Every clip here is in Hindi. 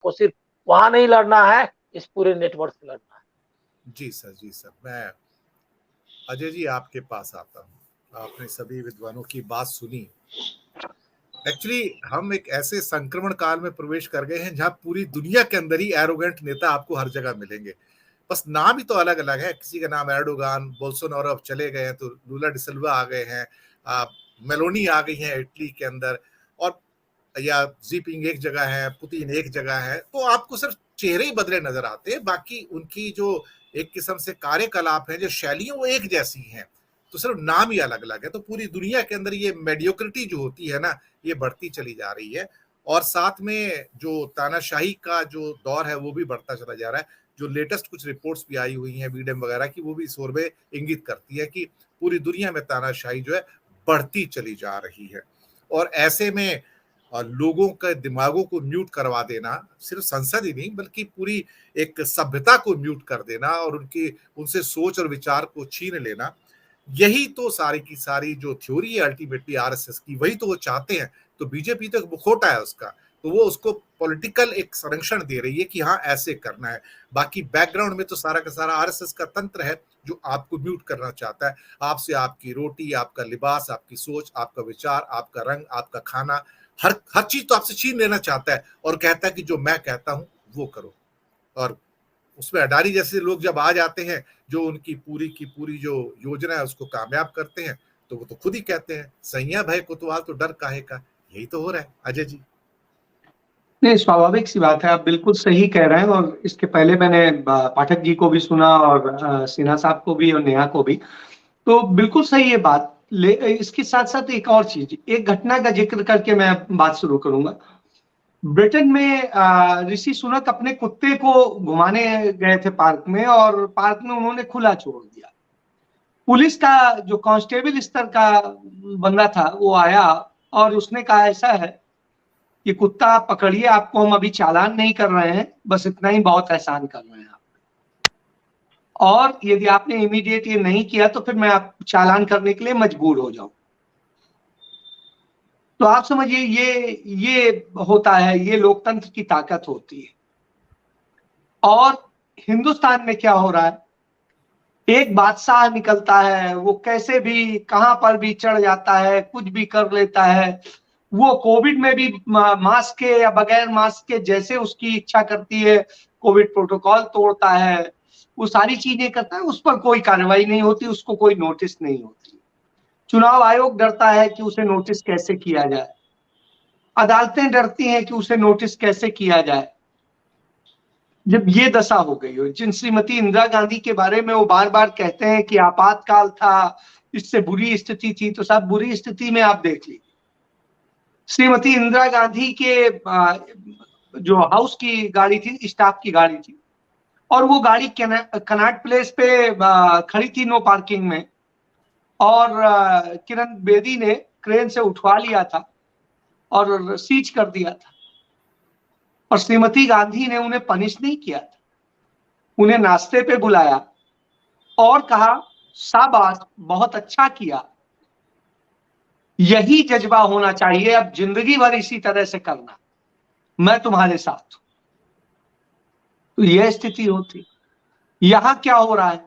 आपको सिर्फ वहां नहीं लड़ना है, इस पूरे नेटवर्क से लड़ना है। जी सर, मैं अजय जी आपके पास आता हूँ। आपने सभी विद्वानों की बात सुनी। एक्चुअली हम एक ऐसे संक्रमण काल में प्रवेश कर गए हैं जहां पूरी दुनिया के अंदर ही एरोगेंट नेता आपको हर जगह मिलेंगे, बस नाम ही तो अलग अलग है। किसी का नाम एर्डोगान, बोल्सोनारो अब चले गए हैं, तो लूला डिसिल्वा आ गए हैं, मेलोनी आ गई हैं इटली के अंदर, और या जीपिंग एक जगह है, पुतिन एक जगह है। तो आपको सिर्फ चेहरे ही बदले नजर आते हैं, बाकी उनकी जो एक किस्म से कार्यकलाप है, जो शैलियां, वो एक जैसी हैं, तो सिर्फ नाम ही अलग अलग है। तो पूरी दुनिया के अंदर ये मेडियोक्रिटी जो होती है ना, ये बढ़ती चली जा रही है, और साथ में जो तानाशाही का जो दौर है वो भी बढ़ता चला जा रहा है। जो लेटेस्ट कुछ रिपोर्ट्स भी आई हुई हैं वीडम वगैरह की, वो भी इस ओर में इंगित करती है कि पूरी दुनिया में तानाशाही जो है बढ़ती चली जा रही है। और ऐसे में लोगों के दिमागों को म्यूट करवा देना, सिर्फ संसद ही नहीं बल्कि पूरी एक सभ्यता को म्यूट कर देना और उनसे सोच और विचार को छीन लेना, यही तो सारी की सारी जो थ्योरी है अल्टीमेटली आरएसएस की, वही तो वो चाहते हैं। तो बीजेपी तो मुखौटा है उसका, तो वो उसको पॉलिटिकल एक संरक्षण दे रही है कि हाँ ऐसे करना है। बाकी बैकग्राउंड में तो सारा का सारा आरएसएस का तंत्र है जो आपको म्यूट करना चाहता है। आपसे आपकी रोटी, आपका लिबास, आपकी सोच, आपका विचार, आपका रंग, आपका खाना, हर चीज तो आपसे छीन लेना चाहता है, और कहता है कि जो मैं कहता हूं वो करो। और उसमें अडानी जैसे लोग जब आ जाते हैं, जो उनकी पूरी की पूरी जो योजना है उसको कामयाब करते हैं, तो वो तो खुद ही कहते हैं, सैया भय कोतवाल तो डर काहे का। यही तो हो रहा है अजय जी। नहीं, स्वाभाविक सी बात है, आप बिल्कुल सही कह रहे हैं। और इसके पहले मैंने पाठक जी को भी सुना और सिन्हा साहब को भी और नेहा को भी, तो बिल्कुल सही है बात। इसके साथ साथ एक और चीज, एक घटना का जिक्र करके मैं बात शुरू करूंगा। ब्रिटेन में ऋषि सुनक अपने कुत्ते को घुमाने गए थे पार्क में, और पार्क में उन्होंने खुला छोड़ दिया। पुलिस का जो कांस्टेबल स्तर का बंदा था वो आया और उसने कहा ऐसा है कि कुत्ता आप पकड़िए, आपको हम अभी चालान नहीं कर रहे हैं, बस इतना ही बहुत एहसान कर रहे हैं आप, और यदि आपने इमीडिएट ये नहीं किया तो फिर मैं आप चालान करने के लिए मजबूर हो जाऊं। तो आप समझिए ये होता है, ये लोकतंत्र की ताकत होती है। और हिंदुस्तान में क्या हो रहा है, एक बादशाह निकलता है, वो कैसे भी कहां पर भी चढ़ जाता है, कुछ भी कर लेता है। वो कोविड में भी मास्क के या बगैर मास्क के जैसे उसकी इच्छा करती है, कोविड प्रोटोकॉल तोड़ता है, वो सारी चीजें करता है, उस पर कोई कार्रवाई नहीं होती, उसको कोई नोटिस नहीं होती। चुनाव आयोग डरता है कि उसे नोटिस कैसे किया जाए, अदालतें डरती हैं कि उसे नोटिस कैसे किया जाए। जब ये दशा हो गई हो, जिन श्रीमती इंदिरा गांधी के बारे में वो बार बार कहते हैं कि आपातकाल था, इससे बुरी स्थिति थी, तो साहब बुरी स्थिति में आप देख लीजिए, श्रीमती इंदिरा गांधी के जो हाउस की गाड़ी थी, स्टाफ की गाड़ी थी, और वो गाड़ी कनॉट प्लेस पे खड़ी थी नो पार्किंग में, और किरण बेदी ने क्रेन से उठवा लिया था और सीज कर दिया था। और श्रीमती गांधी ने उन्हें पनिश नहीं किया था, उन्हें नाश्ते पे बुलाया और कहा शाबाश, बहुत अच्छा किया, यही जज्बा होना चाहिए, अब जिंदगी भर इसी तरह से करना, मैं तुम्हारे साथ हूं। तो यह स्थिति होती। यहां क्या हो रहा है,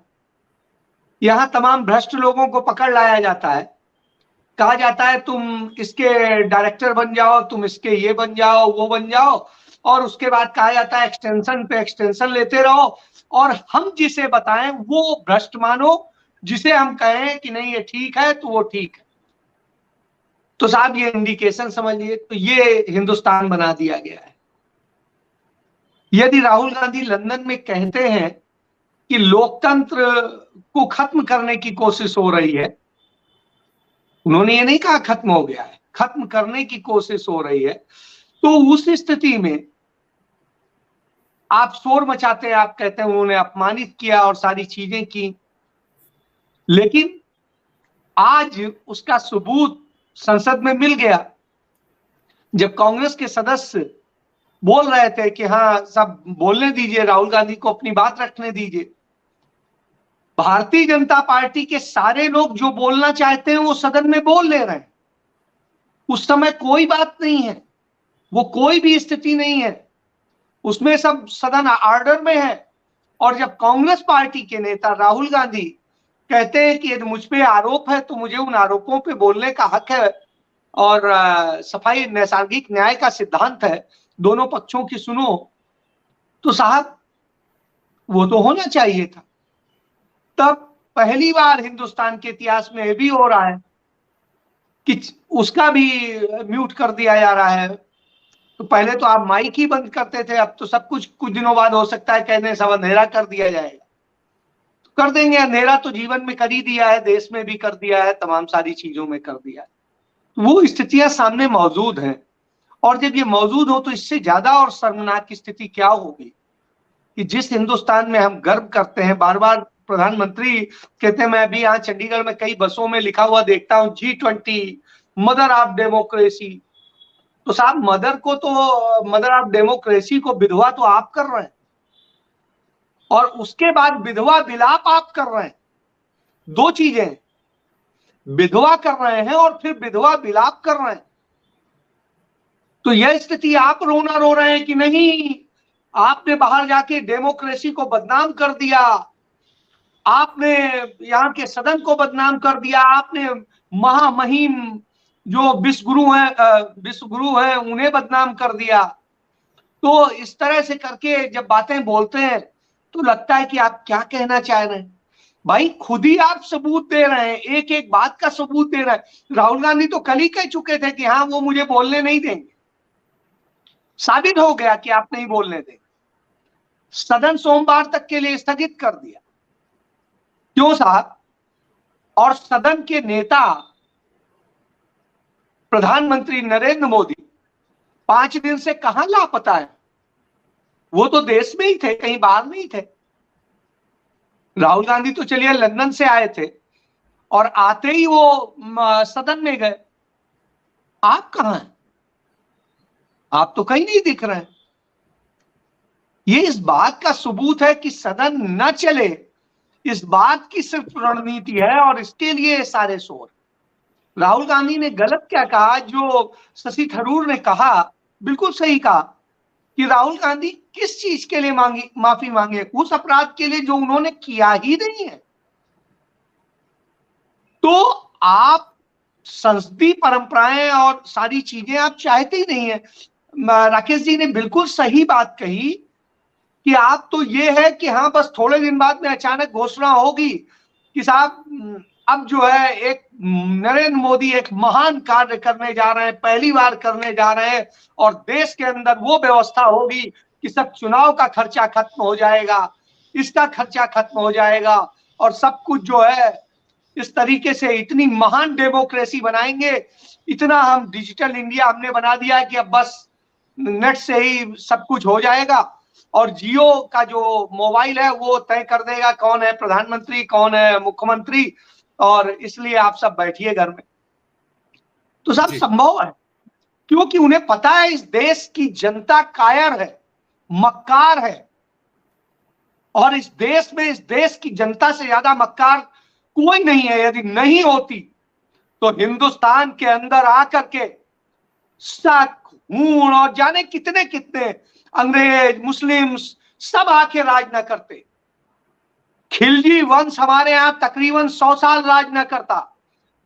यहां तमाम भ्रष्ट लोगों को पकड़ लाया जाता है, कहा जाता है तुम इसके डायरेक्टर बन जाओ, तुम इसके ये बन जाओ, वो बन जाओ, और उसके बाद कहा जाता है एक्सटेंशन पे एक्सटेंशन लेते रहो, और हम जिसे बताएं वो भ्रष्ट मानो, जिसे हम कहें कि नहीं ये ठीक है तो वो ठीक है। तो साहब ये इंडिकेशन समझिए, तो ये हिंदुस्तान बना दिया गया है। यदि राहुल गांधी लंदन में कहते हैं कि लोकतंत्र को खत्म करने की कोशिश हो रही है, उन्होंने ये नहीं कहा खत्म हो गया है, खत्म करने की कोशिश हो रही है, तो उस स्थिति में आप शोर मचाते हैं, आप कहते हैं उन्होंने अपमानित किया और सारी चीजें की, लेकिन आज उसका सबूत संसद में मिल गया। जब कांग्रेस के सदस्य बोल रहे थे कि हाँ सब बोलने दीजिए, राहुल गांधी को अपनी बात रखने दीजिए, भारतीय जनता पार्टी के सारे लोग जो बोलना चाहते हैं वो सदन में बोल ले रहे हैं। उस समय कोई बात नहीं है, वो कोई भी स्थिति नहीं है। उसमें सब सदन ऑर्डर में है। और जब कांग्रेस पार्टी के नेता राहुल गांधी कहते हैं कि यदि मुझ पे आरोप है तो मुझे उन आरोपों पे बोलने का हक है, और सफाई नैसर्गिक न्याय का सिद्धांत है, दोनों पक्षों की सुनो, तो साहब वो तो होना चाहिए था। तब पहली बार हिंदुस्तान के इतिहास में ये भी हो रहा है कि उसका भी म्यूट कर दिया जा रहा है। तो पहले तो आप माइक ही बंद करते थे, अब तो सब कुछ कुछ दिनों बाद हो सकता है कहने सब अंधेरा कर दिया जाएगा। तो कर देंगे, अंधेरा तो जीवन में कर ही दिया है, देश में भी कर दिया है, तमाम सारी चीजों में कर दिया है। तो वो स्थितियां सामने मौजूद हैं। और जब ये मौजूद हो तो इससे ज्यादा और शर्मनाक स्थिति क्या होगी कि जिस हिंदुस्तान में हम गर्व करते हैं, बार बार प्रधानमंत्री कहते हैं, मैं अभी यहाँ चंडीगढ़ में कई बसों में लिखा हुआ देखता हूँ G20 मदर ऑफ डेमोक्रेसी। तो साहब मदर ऑफ डेमोक्रेसी को विधवा तो आप कर रहे हैं, और उसके बाद विधवा विलाप आप कर रहे हैं। दो चीजें, विधवा कर रहे हैं और फिर विधवा विलाप कर रहे हैं। तो यह स्थिति आप रोना रो रहे हैं कि नहीं, आपने बाहर जाके डेमोक्रेसी को बदनाम कर दिया, आपने यहाँ के सदन को बदनाम कर दिया, आपने महामहिम जो विश्व गुरु हैं उन्हें बदनाम कर दिया। तो इस तरह से करके जब बातें बोलते हैं तो लगता है कि आप क्या कहना चाह रहे हैं। भाई खुद ही आप सबूत दे रहे हैं, एक एक बात का सबूत दे रहे हैं। राहुल गांधी तो कल ही कह चुके थे कि हाँ वो मुझे बोलने नहीं देंगे, साबित हो गया कि आप नहीं बोलने देंगे। सदन सोमवार तक के लिए स्थगित कर दिया। क्यों साहब? और सदन के नेता प्रधानमंत्री नरेंद्र मोदी 5 दिन से कहां लापता है? वो तो देश में ही थे, कहीं बाहर नहीं थे। राहुल गांधी तो चलिए लंदन से आए थे और आते ही वो सदन में गए। आप कहां हैं? आप तो कहीं नहीं दिख रहे हैं। ये इस बात का सबूत है कि सदन न चले, इस बात की सिर्फ रणनीति है, और इसके लिए सारे शोर। राहुल गांधी ने गलत क्या कहा? जो शशि थरूर ने कहा बिल्कुल सही कहा कि राहुल गांधी किस चीज के लिए माफी मांगे? उस अपराध के लिए जो उन्होंने किया ही नहीं है। तो आप संसदीय परंपराएं और सारी चीजें आप चाहते ही नहीं है। राकेश जी ने बिल्कुल सही बात कही कि आप तो ये है कि हाँ बस थोड़े दिन बाद में अचानक घोषणा होगी कि साहब अब जो है एक नरेंद्र मोदी एक महान कार्य करने जा रहे हैं, पहली बार करने जा रहे हैं, और देश के अंदर वो व्यवस्था होगी कि सब चुनाव का खर्चा खत्म हो जाएगा, इसका खर्चा खत्म हो जाएगा, और सब कुछ जो है इस तरीके से इतनी महान डेमोक्रेसी बनाएंगे, इतना हम डिजिटल इंडिया हमने बना दिया है कि अब बस नेट से ही सब कुछ हो जाएगा, और जियो का जो मोबाइल है वो तय कर देगा कौन है प्रधानमंत्री, कौन है मुख्यमंत्री, और इसलिए आप सब बैठिए घर में। तो सब संभव है, क्योंकि उन्हें पता है इस देश की जनता कायर है, मक्कार है, और इस देश में इस देश की जनता से ज्यादा मक्कार कोई नहीं है। यदि नहीं होती तो हिंदुस्तान के अंदर आकर के शक, हूण और जाने कितने कितने अंग्रेज, मुस्लिम सब आके राज न करते। खिलजी वंश हमारे यहां तकरीबन 100 साल राज न करता,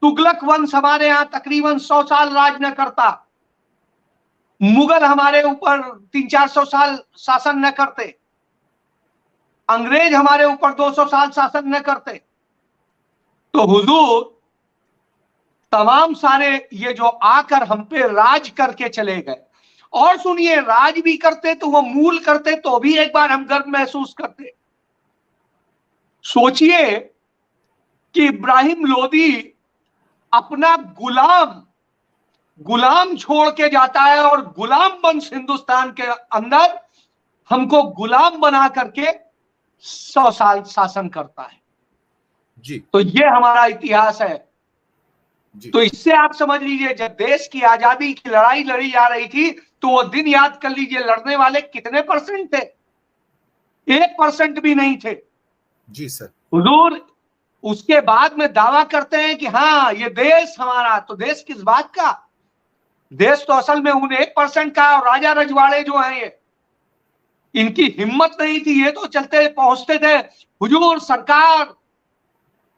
तुगलक वंश हमारे यहां तकरीबन 100 साल राज न करता, मुगल हमारे ऊपर 300-400 साल शासन न करते, अंग्रेज हमारे ऊपर 200 साल शासन न करते। तो हुजूर तमाम सारे ये जो आकर हम पे राज करके चले गए, और सुनिए राज भी करते तो वो मूल करते तो भी एक बार हम गर्व महसूस करते। सोचिए कि इब्राहिम लोदी अपना गुलाम छोड़ के जाता है, और गुलाम वंश हिंदुस्तान के अंदर हमको गुलाम बना करके 100 साल शासन करता है जी। तो ये हमारा इतिहास है जी। तो इससे आप समझ लीजिए जब देश की आजादी की लड़ाई लड़ी जा रही थी तो वो दिन याद कर लीजिए, लड़ने वाले कितने परसेंट थे? 1% भी नहीं थे जी सर। हुजूर उसके बाद में दावा करते हैं कि हाँ ये देश हमारा। तो देश किस बात का? देश तो असल में उन 1% का, और राजा रजवाड़े जो हैं ये इनकी हिम्मत नहीं थी, ये तो चलते पहुंचते थे, हुजूर सरकार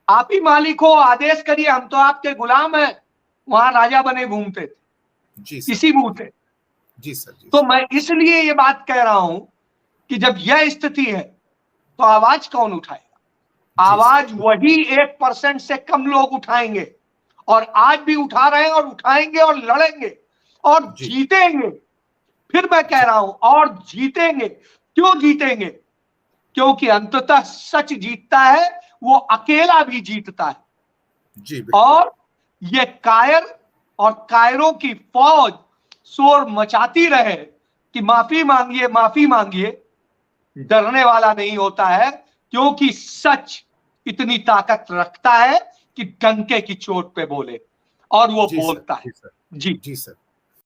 आप ही मालिक हो, आदेश करिए, हम तो आपके गुलाम हैं। वहां राजा बने घूमते थे, जी सर, इसी मुंह से। जी सर, जी तो सर। मैं इसलिए ये बात कह रहा हूं कि जब यह स्थिति है तो आवाज कौन उठाएगा? आवाज वही 1% से कम लोग उठाएंगे, और आज भी उठा रहे हैं, और उठाएंगे और लड़ेंगे और जीतेंगे। फिर मैं कह रहा हूं, और जीतेंगे। क्यों जीतेंगे? क्योंकि अंततः सच जीतता है, वो अकेला भी जीतता है। जी, और ये कायर और कायरों की फौज शोर मचाती रहे कि माफी मांगिए, माफी मांगिए, डरने वाला नहीं होता है, क्योंकि सच इतनी ताकत रखता है कि डंके की चोट पे बोले, और वो बोलता है। जी जी सर।